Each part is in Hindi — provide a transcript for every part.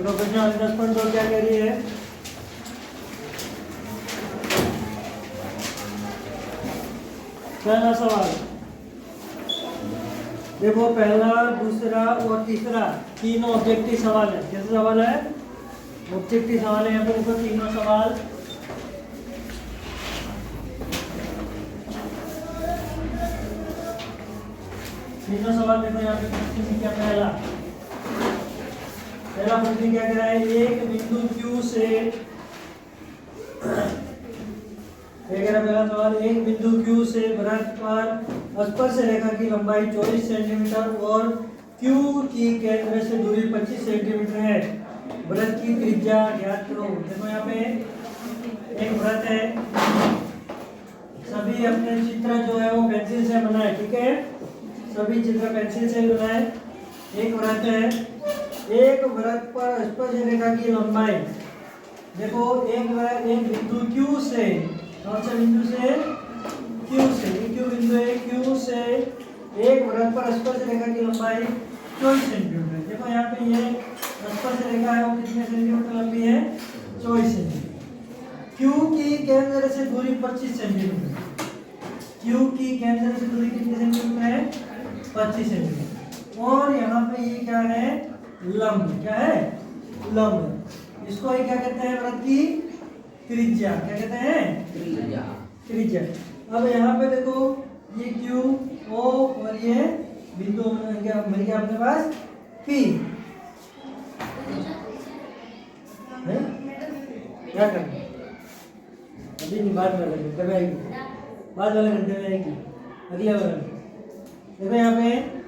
देखो प्रश्न 10.2 क्या कह रही है? पहला सवाल देखो, पहला, दूसरा और तीसरा तीनों ऑब्जेक्टिव सवाल है। कैसे सवाल है? ऑब्जेक्टिव सवाल है। यहाँ पे देखो तीनों सवाल। तीनों सवाल देखो यहाँ पे प्रश्न क्या पहला प्रश्न क्या कह रहा है? एक बिंदु Q से पहला सवाल, एक बिंदु Q से वृत्त पर स्पर्श रेखा की लंबाई 24 सेंटीमीटर और Q की केंद्र से दूरी 25 सेंटीमीटर है। वृत्त की त्रिज्या ज्ञात करो। देखो यहाँ पे एक वृत्त है, सभी अपने चित्र जो है वो पेंसिल से बनाए। ठीक है, सभी चित्र पेंसिल से बनाए। एक वृत्त है, एक वृत्त पर स्पर्श रेखा की लंबाई देखो, एक बिंदु Q से, कौन सा बिंदु से? Q से, Q बिंदु है, Q से एक वृत्त पर स्पर्श रेखा की लंबाई 24 सेंटीमीटर। देखो यहाँ पे ये स्पर्श रेखा है वो कितने सेंटीमीटर लंबी है? 24 सेंटीमीटर। Q की केंद्र से दूरी 25 सेंटीमीटर। Q की केंद्र से दूरी कितने सेंटीमीटर है? 25 सेंटीमीटर। और यहाँ पे ये क्या है? लंब। क्या है? लंब। इसको ये क्या कहते हैं? वृत्त की त्रिज्या। क्या कहते हैं? त्रिज्या। अब यहाँ पे देखो ये Q, O और ये बिंदु मिल गया अपने पास P है? क्या करना? अभी नहीं, बाद वाले घंटे में आएगी, बाद वाले घंटे में आएगी, अगले वाले। देखो यहाँ पे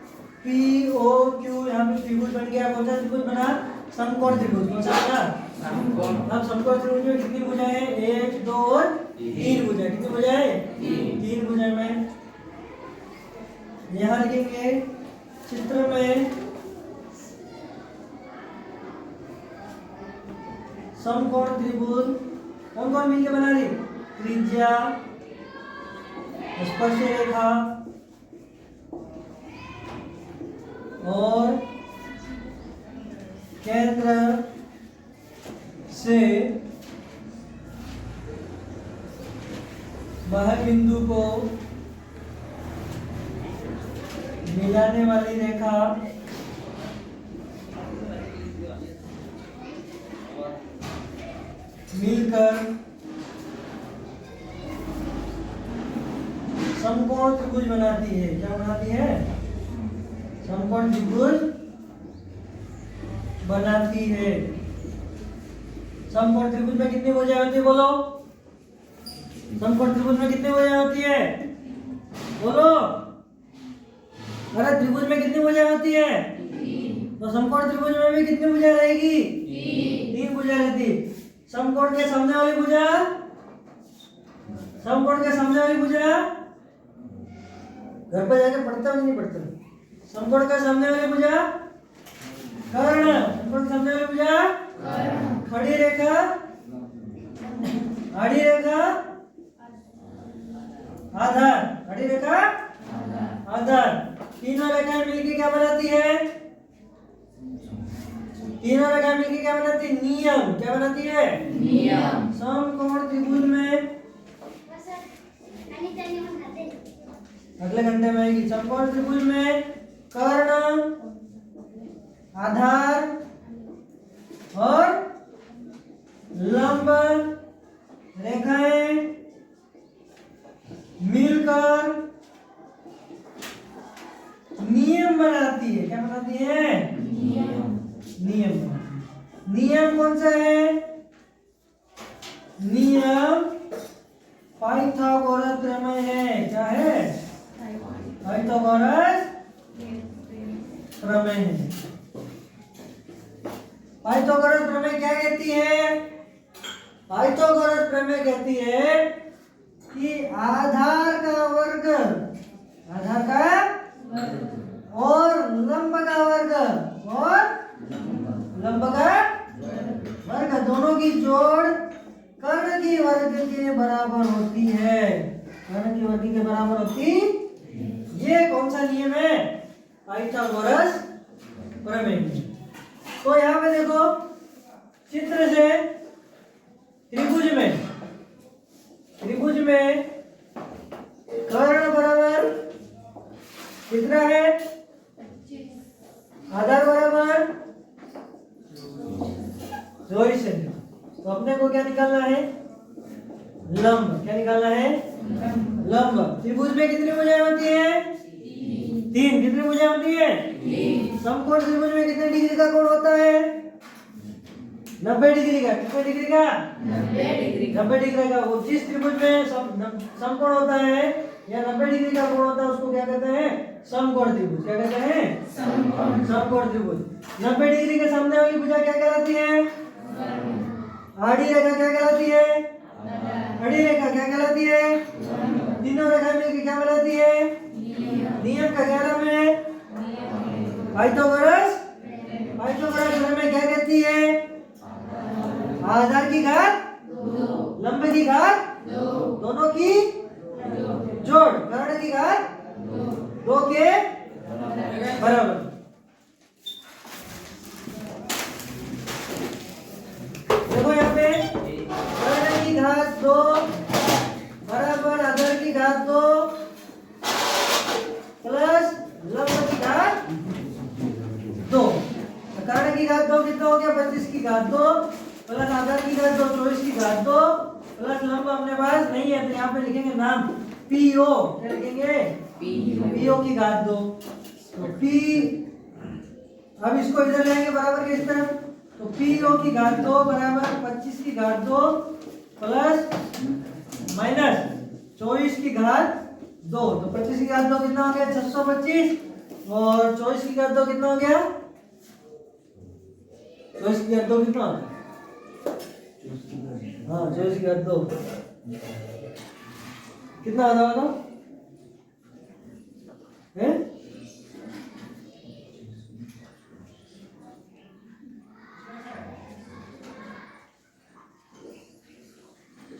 P O Q, यहाँ पे त्रिभुज बन गया। कौन सा त्रिभुज बना? समकोण त्रिभुज। कौन सा बना? अब समकोण त्रिभुज में कितनी भुजाएं हैं? 1, 2 और 3 भुजाएं। कितनी भुजाएं? 3 भुजाएं में यहाँ लिखेंगे चित्र में समकोण त्रिभुज कौन कौन मिलकर बना रही? त्रिज्या, स्पर्श रेखा और केंद्र से वह बिंदु को मिलाने वाली रेखा मिलकर समकोण त्रिभुज बनाती है। क्या बनाती है? समकोण त्रिभुज बनाती है। समकोण त्रिभुज में कितनी भुजाएं होती है? बोलो। समकोण त्रिभुज में कितनी भुजाएं होती है? बोलो। अरे त्रिभुज में कितनी भुजाएं होती है? तो समकोण त्रिभुज में भी कितनी भुजाएं रहेगी? 3 भुजाएं रहती। समकोण के सामने वाली भुजा, समकोण के सामने वाली भुजा घर पे जाके पढ़ते हो नहीं पढ़ते? समकोण के सामने वाली भुजा कर्ण। समकोण के सामने वाली भुजा खड़ी रेखा, आड़ी रेखा, आधार। खड़ी रेखा, आधार। तीनों रेखाएं मिलकर क्या बनाती है? तीनों रेखाएं मिलकर क्या बनाती है? नियम। क्या बनाती है? नियम। समकोण त्रिभुज में अगले घंटे में आएगी। समकोण त्रिभुज में कर्ण, आधार और लंब रेखाएं मिलकर नियम बनाती है। क्या बनाती है? नियम। नियम कौन सा है? नियम पाइथागोरस प्रमेय है। क्या है? पाइथागोरस प्रमेय है। पाइथागोरस प्रमेय क्या कहती है? पाइथागोरस प्रमेय कहती है कि आधार का वर्ग और लंब का वर्ग दोनों की जोड़ कर्ण की वर्ग के बराबर होती है। कर्ण की वर्ग के बराबर होती। ये कौन सा नियम है? पाइथागोरस प्रमेय। तो यहाँ पे देखो चित्र से त्रिभुज में कर्ण बराबर कितना है? आधार बराबर 24 सेंटीमीटर। तो अपने को क्या निकालना है? लंब। क्या निकालना है? लंब। त्रिभुज में कितनी भुजाएं होती है? 3। कितनी भुजाएं होती है? 3। समकोण त्रिभुज में कितने डिग्री का कोण होता है? 90 डिग्री का। कितने डिग्री का? 90 डिग्री का। वो जिस त्रिभुज में समकोण होता है या 90 डिग्री का कोण होता है उसको क्या कहते हैं? समकोण त्रिभुज। क्या कहते हैं? समकोण त्रिभुज। 90 डिग्री के सामने वाली भुजा क्या कहलाती है? आड़ी रेखा। क्या कहलाती है? आड़ी रेखा। क्या कहलाती है? तीनों रेखा मिलकर क्या कहलाती है? नियम का क्या नाम है? पाइथागोरस। पाइथागोरस हमें क्या कहती है? आधार की घात लंब की घात दोनों की जोड़ कर्ण की घात 2 के बराबर। देखो यहाँ पे कर्ण की घात 2 बराबर आधार की घात 2 प्लस लंब की घात 2। कर्ण की घात 2 कितना हो गया? 25 की घात 2 प्लस आधार की घात 2 24 की घात 2 प्लस लंब अपने पास नहीं है तो यहाँ पे लिखेंगे नाम पीओ। क्या लिखेंगे? पीओ की घात 2। तो पी अब इसको इधर लेंगे बराबर के इस तरफ। तो पीओ की घात 2 बराबर 25 की घात 2 प्लस माइनस 24 की घात 2। तो 25 की घात 2 कितना हो गया? 625 और 24 की घात 2 कितना हो गया? 24 की घात 2 कितना हो गया? हाँ 24 की घात 2 कितना आता होगा? है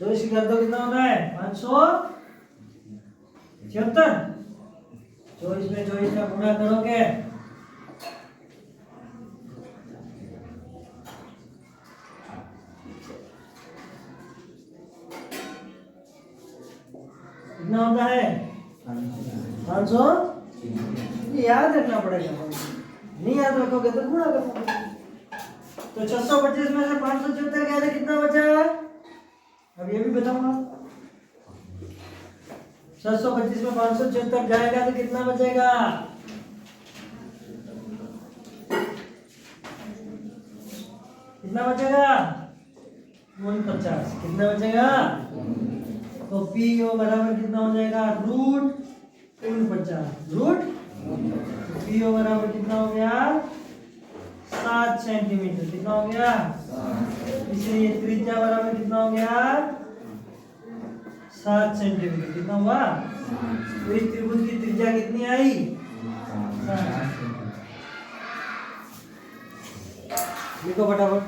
24 की घात 2 कितना होता है? 576। 24 में 24 का गुणा करोगे कितना होता है? 500। याद रखना पड़ेगा। नहीं याद रखोगे तो गुणा करना पड़ेगा। तो 625 में से 576 गया था, कितना बचा? अब ये भी बताऊंगा। 625 में 576 जाएगा तो कितना बचेगा? कितना बचेगा? 49। कितना बचेगा? तो पीओ बराबर कितना हो जाएगा? √49। पीओ बराबर कितना हो गया? 7 सेंटीमीटर। कितना हो गया? इसलिए त्रिज्या बराबर कितना हो गया? 7 सेंटीमीटर। कितना हुआ? तो इस त्रिभुज की त्रिज्या कितनी आई? 7। लिखो फटाफट।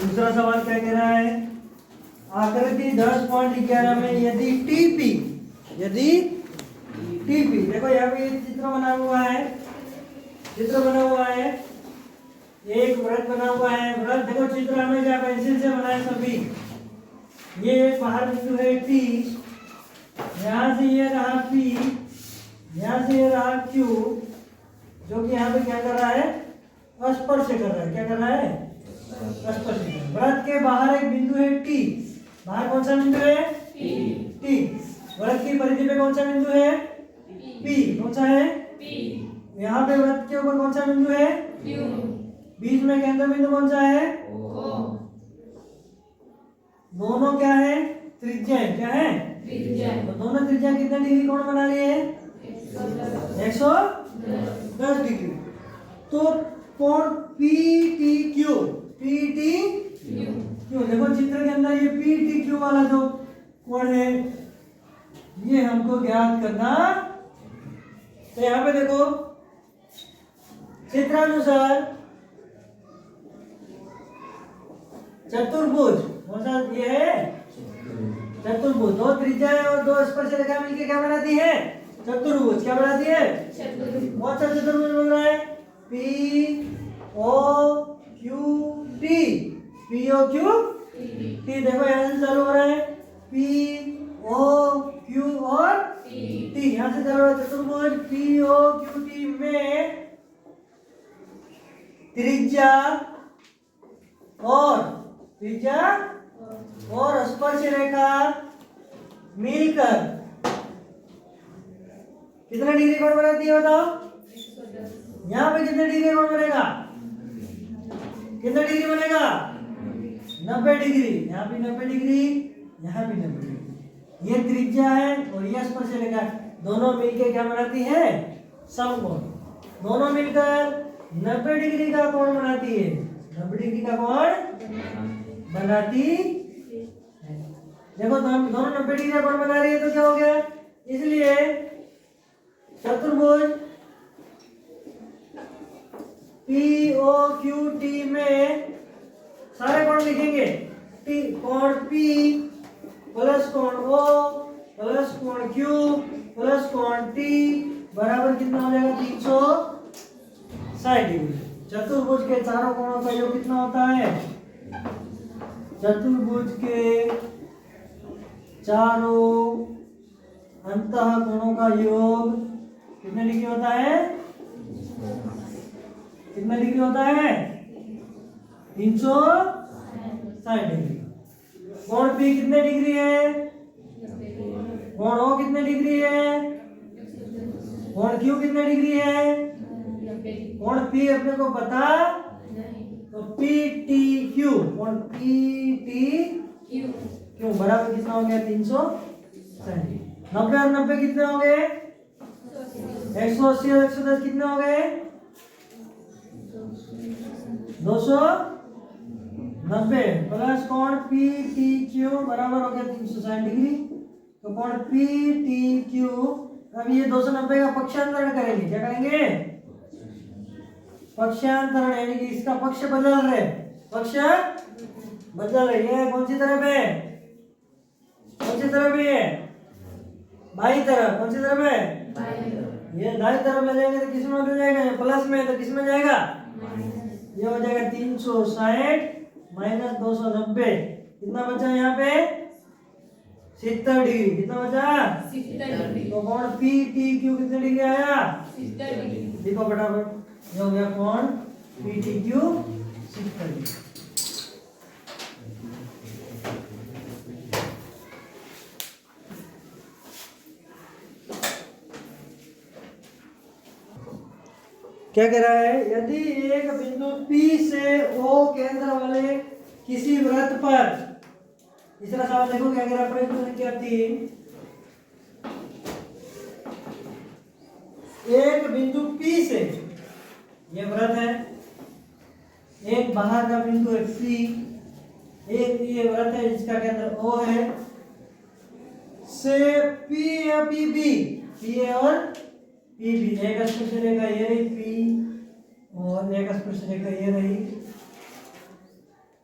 दूसरा सवाल क्या कह रहा है? आकृति 10.11 में यदि टीपी देखो यहाँ पे चित्र बना हुआ है। एक वृत्त बना हुआ है। वृत्त देखो चित्र हमेशा पेंसिल से बनाए सभी। ये बाहर बिंदु है T, यहाँ से ये रहा P, यहाँ से ये रहा Q, जो कि यहाँ पे क्या कर रहा है? स्पर्श कर रहा है। क्या कर रहा है? स्पर्श। वृत्त के बाहर एक बिंदु है T। बाहर कौन सा बिंदु है? T। वृत्त की परिधि पे कौन सा बिंदु है? P। कौन सा है? यहाँ पे वृत्त के ऊपर कौन सा बिंदु है? Q। बीच में केंद्र बिंदु कौन सा है? O। दोनों क्या है? त्रिज्या है। क्या है? तो दोनों त्रिज्या कितने डिग्री कोण बना रही है? 110 डिग्री। तो कोण PTQ देखो चित्र के अंदर ये PTQ वाला जो कोण है ये हमको ज्ञात करना। तो यहाँ पे देखो चित्रानुसार चतुर्भुज कौन सा ये है? चतुर्भुज। 2 त्रिज्या और 2 स्पर्श रेखा मिलकर क्या बनाती है? चतुर्भुज क्या बनाती है? कौन सा चतुर्भुज बन रहा है? POQT, POQT। देखो यहाँ से चालू हो रहा है POQ और T, यहाँ से चालू हो रहा है चतुर्भुज POQT में त्रिज्या और स्पर्श रेखा मिलकर कितना डिग्री कोण बनाती है बताओ? यहाँ पे कितने डिग्री कोण बनेगा? कितना डिग्री बनेगा? 90 डिग्री। यहाँ भी 90 डिग्री, यहाँ भी 90 डिग्री। ये त्रिज्या है और ये स्पर्श रेखा, दोनों मिलकर क्या बनाती है? समकोण। दोनों मिलकर 90 डिग्री का कोण बनाती है। 90 डिग्री का कोण बनाती है। देखो दोनों 90 डिग्री का कोण बना रही है तो क्या हो गया? इसलिए चतुर्भुज POQT में सारे कोण लिखेंगे। कोण P प्लस कोण O प्लस कोण Q प्लस कोण T बराबर कितना हो जाएगा? 360 डिग्री। चतुर्भुज के चारों कोणों का योग कितना होता है? चतुर्भुज के चारों अंतः कोणों का योग कितने डिग्री होता है? कितना डिग्री होता है? 360 डिग्री। कोण P कितने डिग्री है? कोण O कितने डिग्री है? कोण Q कितने डिग्री है? कोण P अपने को पता तो PTQ, कोण PTQ बराबर कितना हो गया? 360। 90 और 90 कितने हो गए? 180 और 110 कितने हो गए? 290 प्लस कोण PTQ बराबर हो गया 360 डिग्री। तो कोण PTQ, अब ये 290 का पक्षांतरण करेंगे। क्या करेंगे? पक्षांतरण, यानी कि इसका पक्ष बदल रहे, पक्ष बदल रहे। ये कौन सी तरफ है? कौन सी तरफ है? बाई तरफ। कौन सी तरफ है? ये दाई तरफ ले जाएंगे तो किस में हो जाएगा? प्लस में तो किस में जाएगा? ये हो जाएगा 360 माइनस 290। कितना बचा यहाँ पे? 70 डिग्री। कितना बचा? 70 डिग्री। तो कोण PTQ कितने डिग्री आया? 70 डिग्री। देखो फटाफट, ये हो गया कोण PTQ 70 डिग्री। क्या कह रहा है? यदि एक बिंदु P से O केंद्र वाले किसी वृत्त पर, तीसरा सवाल देखो क्या कह रहा है? प्रश्न संख्या 3, एक बिंदु P से, ये वृत्त है, एक बाहर का बिंदु है P, एक ये वृत्त है जिसका केंद्र O है, से P या PB, P और PB, एक स्पर्श रेखा ये रही P और एक स्पर्श रेखा ये रही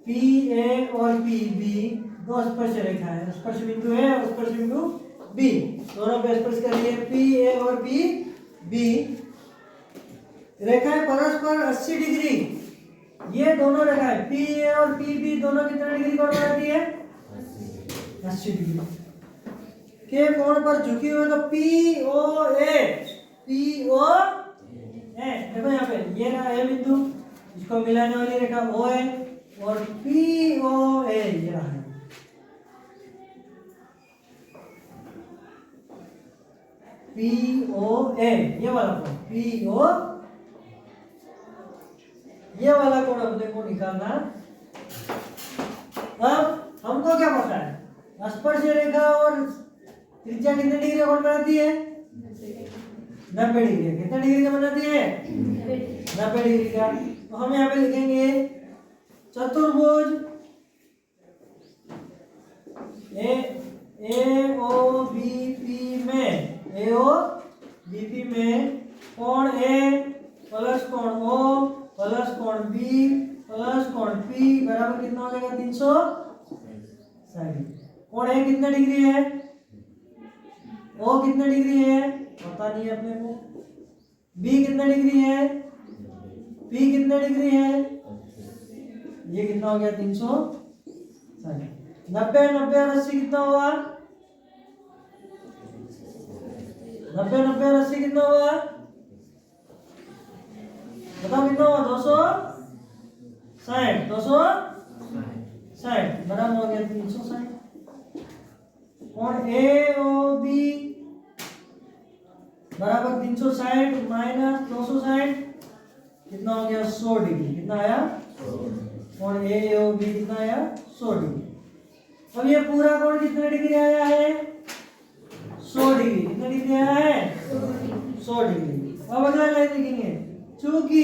PA और PB, दो स्पर्श रेखा है, स्पर्श बिंदु है और स्पर्श बिंदु B, दोनों पे स्पर्श कर लिए PA और PB। रेखाएं परस्पर 80 डिग्री, ये दोनों रेखाएं PA और PB दोनों कितने डिग्री कोण बनाती है? 80 डिग्री के कोण पर झुकी हुई तो POA, देखो यहाँ पे ये रहा है बिंदु, इसको मिलाने वाली रेखा O है और POA ये रहा है। POA ये वाला कोण, PO ये वाला कोण अपने को निकालना। अब हमको क्या पता है? स्पर्श रेखा और त्रिज्या कितने डिग्री का कोण बनाती है? 90 डिग्री। कितने डिग्री का बनाती है? 90 डिग्री का। तो हम यहाँ पे लिखेंगे चतुर्भुज AOBP में कोण A प्लस कोण O प्लस कोण B प्लस कोण P बराबर कितना हो जाएगा? 360। कोण A कितने डिग्री है? ओ कितने डिग्री है पता नहीं है अपने को, बी कितने डिग्री है, पी कितने डिग्री है, ये कितना हो गया 360। 90 90 और 80 कितना हुआ, 90 90 और 80 कितना हुआ, बताओ कितना हुआ, 260 260 बराबर हो गया 360। और ए ओ बी बराबर 360 माइनस 260 कितना हो गया 100 डिग्री, कितना आया, और ए ओ बी कितना आया 100 डिग्री। अब ये पूरा कोण कितने डिग्री आया है, 100 डिग्री, कितने डिग्री आया है 100 डिग्री। अब अगला लाइन लिखेंगे, चूंकि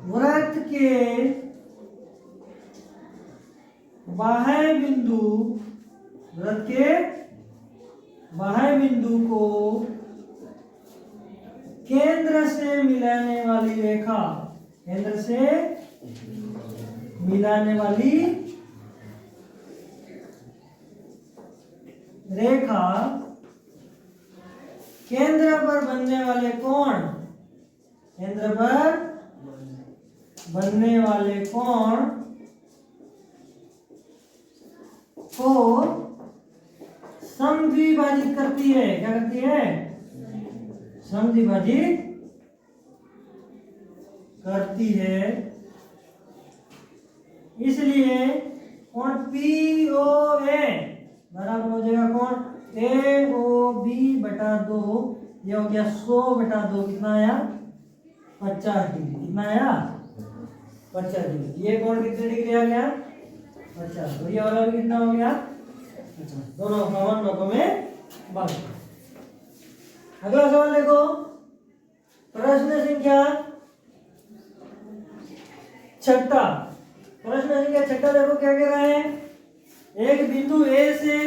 वृत्त के बाह्य बिंदु, वृत्त के बाह्य बिंदु को केंद्र से मिलाने वाली रेखा, केंद्र से मिलाने वाली रेखा केंद्र पर बनने वाले कोण, केंद्र पर बनने वाले कोण को समद्विभाजित करती है, क्या करती है, समद्विभाजित करती है। इसलिए कोण POA बराबर हो जाएगा कोण AOB बटा 2, ये हो गया 100 बटा 2, कितना आया 50 डिग्री, कितना आया 50 डिग्री। ये कोण कितने डिग्री आ गया 50, तो ये वाला भी कितना हो गया 50, दोनों समान भागों में बांट। अगला सवाल देखो, प्रश्न संख्या 6, प्रश्न संख्या 6 देखो क्या कह रहा है, एक बिंदु ए से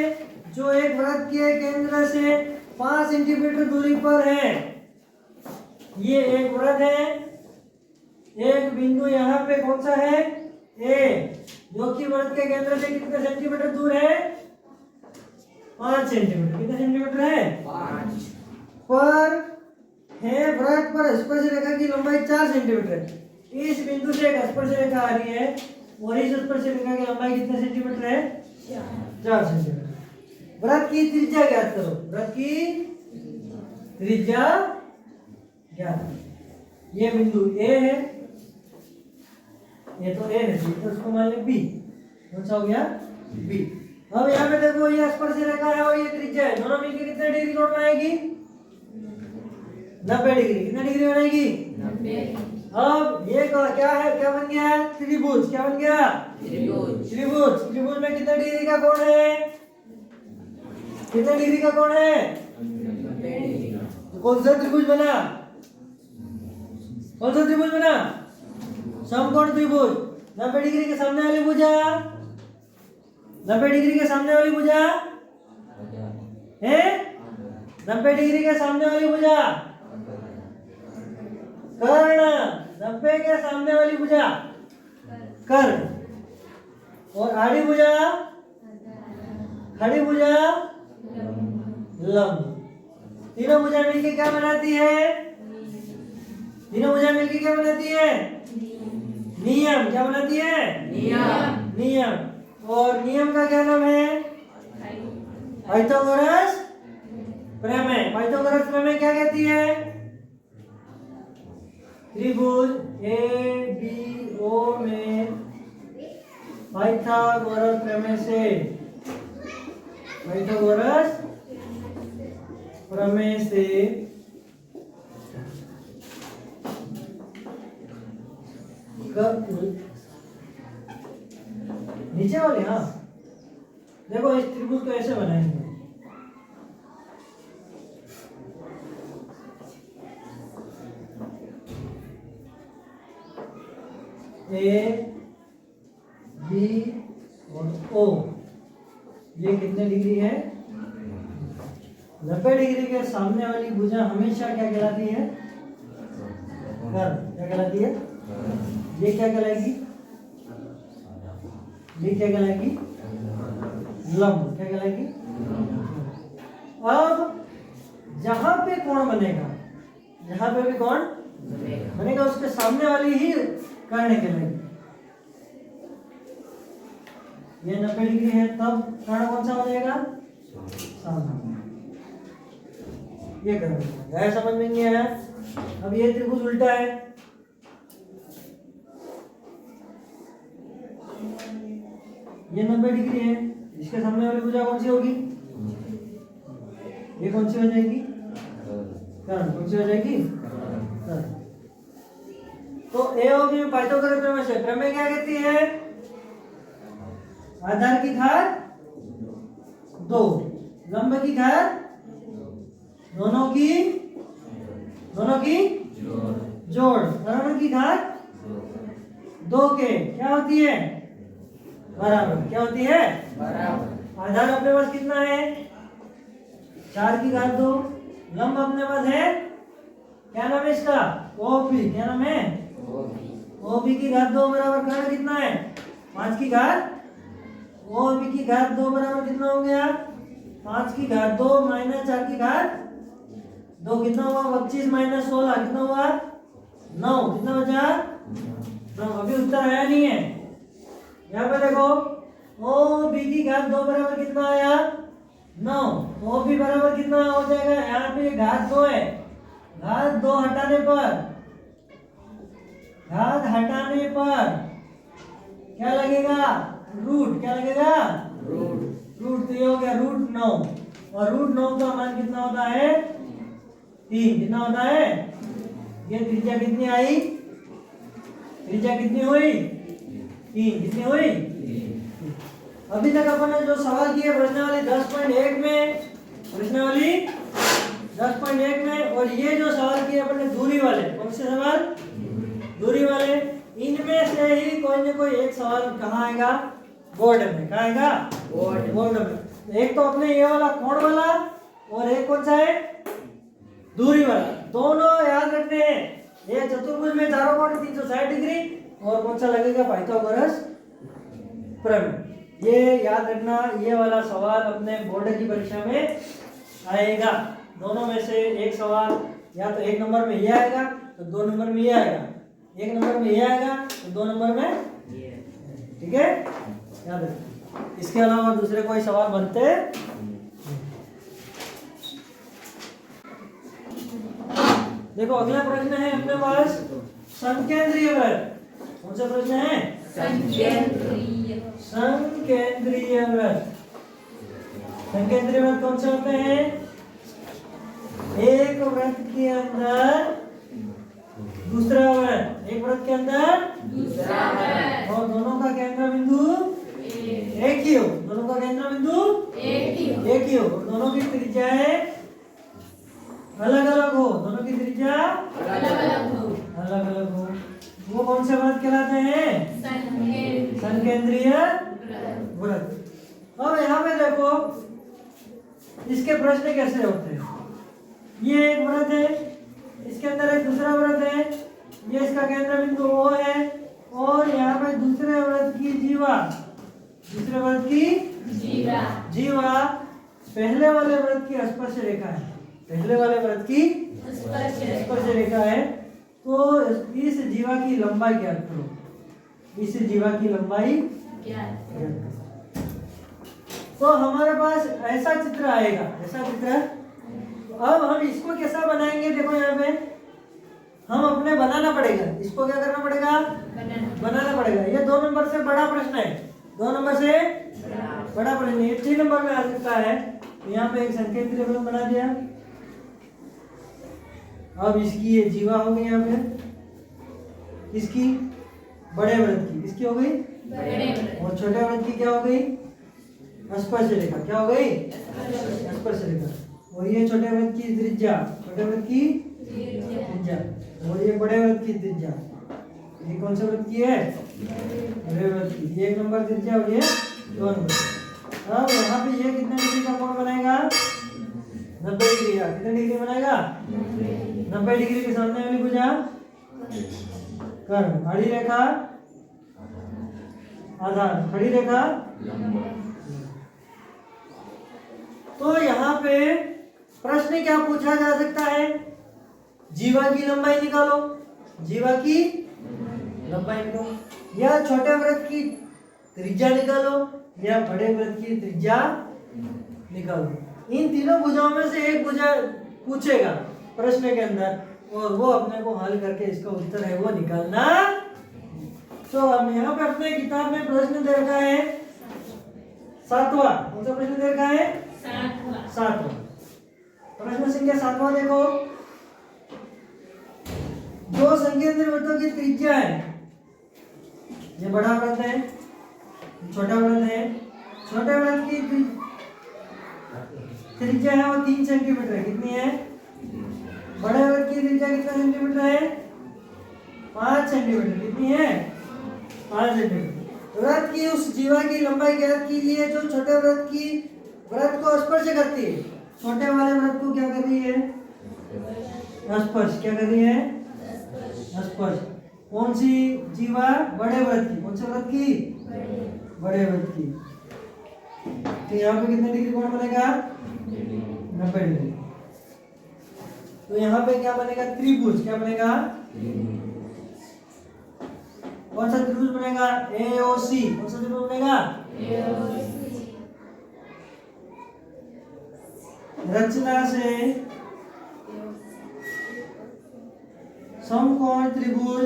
जो एक वृत्त के केंद्र से 5 सेंटीमीटर दूरी पर है, ये एक वृत्त है, एक बिंदु यहाँ पे कौन सा है ए, जो कि वृत्त के केंद्र से कितने सेंटीमीटर दूर है 5 सेंटीमीटर, कितने सेंटीमीटर है 5 पर है, वृत्त पर स्पर्श रेखा की लंबाई 4 सेंटीमीटर। इस बिंदु से एक स्पर्श रेखा आ रही है और इस स्पर्श रेखा की लंबाई कितने सेंटीमीटर है 4 सेंटीमीटर। वृत्त की त्रिज्या ज्ञात करो, वृत्त की त्रिज्या ज्ञात करो। ये बिंदु ए है, ये तो ए है, तो उसको मान ले बी, कौन सा हो गया बी। अब यहाँ पे देखो ये स्पर्श रेखा है और ये त्रिज्या है, दोनों मिलकर कितने डिग्री कोण बनाएगी 90 डिग्री, कितने डिग्री बनाएगी 90। अब ये क्या है, क्या बन गया त्रिभुज, क्या बन गया त्रिभुज। त्रिभुज, त्रिभुज में कितने डिग्री का कोण है, कितने डिग्री का कोण है 90 डिग्री। तो कौन सा त्रिभुज बना, कौन सा त्रिभुज बना समकोण त्रिभुज। 90 डिग्री के सामने वाली भुजा, 90 डिग्री के सामने वाली भुजा है, 90 डिग्री के सामने वाली भुजा कर्ण, 90 के सामने वाली भुजा कर्ण, और आड़ी भुजा, खड़ी भुजा लंब। तीनों भुजा मिलके क्या बनाती है, तीनों भुजा मिलके क्या बनाती है नियम, क्या बनाती है नियम, नियम। और नियम का क्या नाम है पाइथागोरस प्रमेय। पाइथागोरस प्रमेय क्या कहती है, त्रिभुज ABO में पाइथागोरस प्रमेय से, पाइथागोरस प्रमेय से नीचे वाले, हाँ देखो इस त्रिभुज को ऐसे बनाएंगे, A B और O, ये कितने डिग्री है 90 डिग्री के सामने वाली भुजा हमेशा क्या कहलाती है कर्ण, क्या कहलाती है, ये क्या कहलाएगी बी क्या कहलाएगी? लंब। क्या कहलाएगी? अब जहां पे कोण बनेगा, जहां पे भी कोण बनेगा उसके सामने वाली ही कर्ण कहलाएगी। ये 90 डिग्री है, तब कर्ण कौन सा हो जाएगा? सामने। ये कर्ण आया, समझ में नहीं आया? अब ये त्रिभुज उल्टा है, ये 90 डिग्री है, इसके सामने वाली भुजा कौन सी होगी? ये कौन सी हो जाएगी? कर्ण। कौन सी हो जाएगी? कर्ण। तो ए और बी में पाइथागोरस प्रमेय से प्रमेय क्या कहती है? आधार की घात 2, लंब की घात दोनों की जोड़, कर्ण की घात 2 के क्या होती है? बराबर। क्या होती है? बराबर। आधार अपने पास कितना है? 4 की घात 2, लंब अपने पास है, क्या नाम है इसका? OB। क्या नाम है? OB की घात 2 बराबर कर्ण कितना है? 5 की घात, OB की घात 2 बराबर कितना हो गया? 5 की घात 2 माइनस 4 की घात 2 कितना हुआ? 25 माइनस 16 कितना हुआ? 9। कितना बचा? 9। अभी उत्तर आया नहीं है। यहाँ पे देखो, OB की घात 2 बराबर कितना आया? 9। OB बराबर कितना हो जाएगा? यहाँ पे घात 2 है, घात 2 हटाने पर क्या लगेगा? रूट। क्या लगेगा? रूट। तो ये हो गया √9, और √9 का मान कितना होता है? 3। कितना होता है? ये त्रिज्या कितनी आई? त्रिज्या कितनी हुई? 3। कितनी हुई? अभी तक अपन ने जो सवाल किए प्रश्नावली 10.1 में, प्रश्नावली 10.1 में, और ये जो सवाल किए अपन ने दूरी वाले, कौन से सवाल? दूरी वाले। इनमें से ही कोई ना कोई एक सवाल कहाँ आएगा? बोर्ड में। कहाँ आएगा? बोर्ड में। एक तो अपने ये वाला कोण वाला, और एक कौन सा है? दूरी वाला। दोनों याद रखने हैं। ये चतुर्भुज में चारों कोण 360 डिग्री, और कौन सा लगेगा? पाइथागोरस प्रमेय। ये याद रखना, ये वाला सवाल अपने बोर्ड की परीक्षा में आएगा। दोनों में से एक सवाल, या तो 1 नंबर में ये आएगा, तो 2 नंबर में ये आएगा, 1 नंबर में ये आएगा, तो 2 नंबर में। ठीक है, याद रखना। इसके अलावा दूसरे कोई सवाल बनते? देखो अगला प्रश्न है अपने पास संकेंद्रीय वृत्त। कौन सा प्रश्न है? संकेंद्रीय वृत्त। संकेंद्रीय वृत्त कौन से होते हैं? एक वृत्त के अंदर दूसरा वृत्त, एक वृत्त के अंदर दूसरा वृत्त, और दोनों का केंद्र बिंदु एक ही हो। दोनों का केंद्र बिंदु एक ही हो, दोनों की त्रिज्याएं अलग अलग हो। दोनों की त्रिज्या अलग अलग हो। वो कौन से वृत्त कहलाते हैं? संकेंद्रीय वृत्त। अब यहाँ पे देखो इसके प्रश्न कैसे होते हैं। ये एक वृत्त है, इसके अंदर एक दूसरा वृत्त है, ये इसका केंद्र बिंदु O है, और यहाँ पे दूसरे वृत्त की जीवा, दूसरे वृत्त की जीवा पहले वाले वृत्त की स्पर्श रेखा है। पहले वाले वृत्त की स्पर्श रेखा है। तो इस जीवा की लंबाई ज्ञात करो। इस जीवा की लंबाई ज्ञात करो। तो हमारे पास ऐसा चित्र आएगा, ऐसा चित्र। अब हम इसको कैसा बनाएंगे? देखो यहाँ पे हम अपने बनाना पड़ेगा। इसको क्या करना पड़ेगा? बनाना पड़ेगा। ये 2 नंबर से बड़ा प्रश्न है, 2 नंबर से बड़ा प्रश्न। ये 3 नंबर में आ सकता है। यहाँ पे एक संकेंद्रीय वृत्त बना दिया। अब इसकी ये जीवा हो गई, यहाँ पे इसकी बड़े वृत्त की, इसकी हो गई और छोटे वृत्त की क्या हो गई? स्पर्श रेखा। क्या हो गई? स्पर्श रेखा। और ये छोटे वृत्त की त्रिज्या, छोटे वृत्त की त्रिज्या, और ये बड़े वृत्त की त्रिज्या। ये कौन सा वृत्त की है? बड़े वृत्त की। 1 नंबर त्रिज्या और ये 2 नंबर। अब यहाँ पे ये कितने डिग्री का कोण बनाएगा? 90 डिग्री का। कितने डिग्री बनाएगा? 90 डिग्री के सामने वाली भुजा कर्ण। आड़ी रेखा आधार, खड़ी रेखा तो यहाँ पे प्रश्न क्या पूछा जा सकता है? जीवा की लंबाई निकालो, जीवा की लंबाई निकालो, या छोटे वृत्त की त्रिज्या निकालो या बड़े वृत्त की त्रिज्या निकालो। इन तीनों भुजाओं में से एक भुजा पूछेगा प्रश्न के अंदर और वो अपने को हल करके इसका उत्तर है वो निकालना। तो हम यहाँ पे अपने किताब में प्रश्न दे रखा है 7वां। कौन सा प्रश्न दे रखा है? 7वां। प्रश्न संख्या 7वां देखो, दो संकेंद्र वृत्तों की त्रिज्या है, ये बड़ा वृत्त है, छोटा वृत्त है। छोटे वृत्त की त्रिज्या है वो 3 सेंटीमीटर है। कितनी है? बड़े वृत्त की त्रिज्या कितना सेंटीमीटर है? 5 सेंटीमीटर। कितनी है? 5 सेंटीमीटर। वृत्त की उस जीवा की लंबाई ज्ञात कीजिए जो छोटे वृत्त को स्पर्श करती है। छोटे वाले वृत्त को क्या कर रही है? स्पर्श। क्या कर रही है? स्पर्श। कौन सी जीवा? बड़े वृत्त की। कौन से वृत्त की? बड़े वृत्त की। तो यहाँ पे कितने डिग्री कोण बनेगा? 90 डिग्री। तो यहाँ पे क्या बनेगा? त्रिभुज। क्या बनेगा? कौन सा त्रिभुज बनेगा? AOC। कौन सा त्रिभुज बनेगा? रचना से समकोण त्रिभुज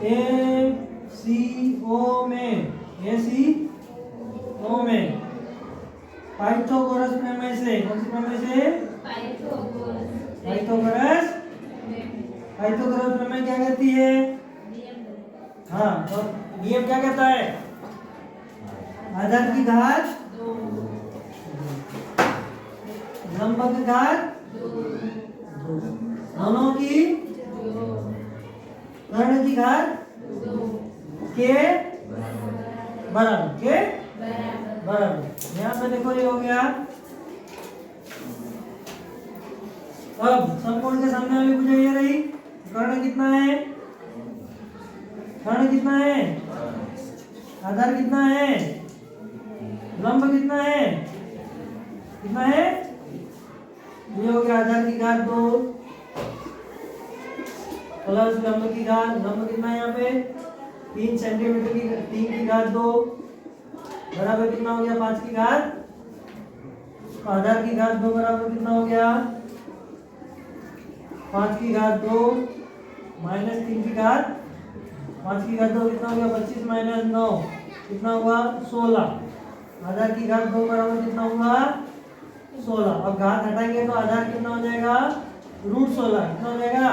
ACO में पाइथागोरस प्रमेय से, कौन सी प्रमेय से? पाइथागोरस प्रमेय क्या कहती है? हाँ, और नियम क्या कहता है? आधार की घात लंब की घात दोनों की कर्ण की घात के बराबर। यहाँ पे देखो ये हो गया। अब समकोण के सामने वाली भुजा ये रही। कर्ण कितना है? कर्ण कितना है? आधार कितना है? लंब कितना है? कितना है? ये हो गया आधार की घात 2 प्लस लंब की घात। लंब कितना है यहाँ पे? 3 सेंटीमीटर की 3 की घात 2 बराबर कितना हो गया? 5 की घात। आधार की घात 2 बराबर कितना हो गया? 5 की घात 2 माइनस 3 की घात। 5 की घात 2 कितना हो गया? 25 माइनस 9 कितना हुआ? 16। आधार की घात 2 बराबर कितना हुआ? 16। अब घात हटाएंगे तो आधार कितना हो जाएगा? √16। कितना हो जाएगा?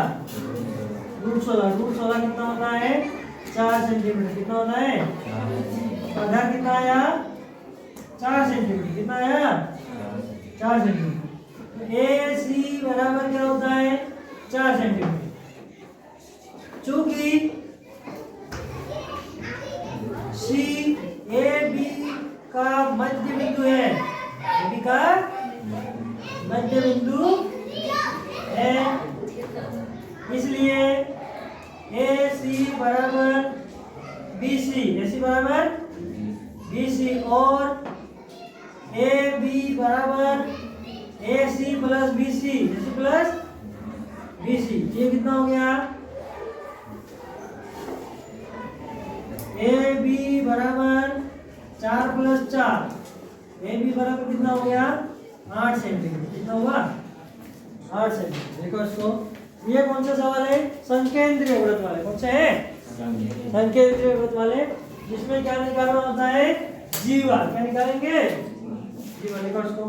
√16 कितना होता है? 4 सेंटीमीटर। कितना होता है? आधार कितना आया? 4 सेंटीमीटर। कितना आया? 4 सेंटीमीटर। AC बराबर क्या होता है? 4 सेंटीमीटर। चूंकि AB का मध्य बिंदु है, AB का मध्य बिंदु है, इसलिए AC बराबर BC और AB बराबर AC प्लस BC। ये कितना हो गया? AB बराबर 4 प्लस 4। AB बराबर कितना हो गया? 8 सेंटीमीटर। कितना हुआ? 8 सेंटीमीटर। देखो इसको, ये कौन सा सवाल है? संकेंद्रीय वृत्त वाले। कौन सा है? संकेंद्रीय वृत्त वाले, जिसमें क्या निकालना होता है? जीवा। क्या निकालेंगे? जीवा। देखो इसको,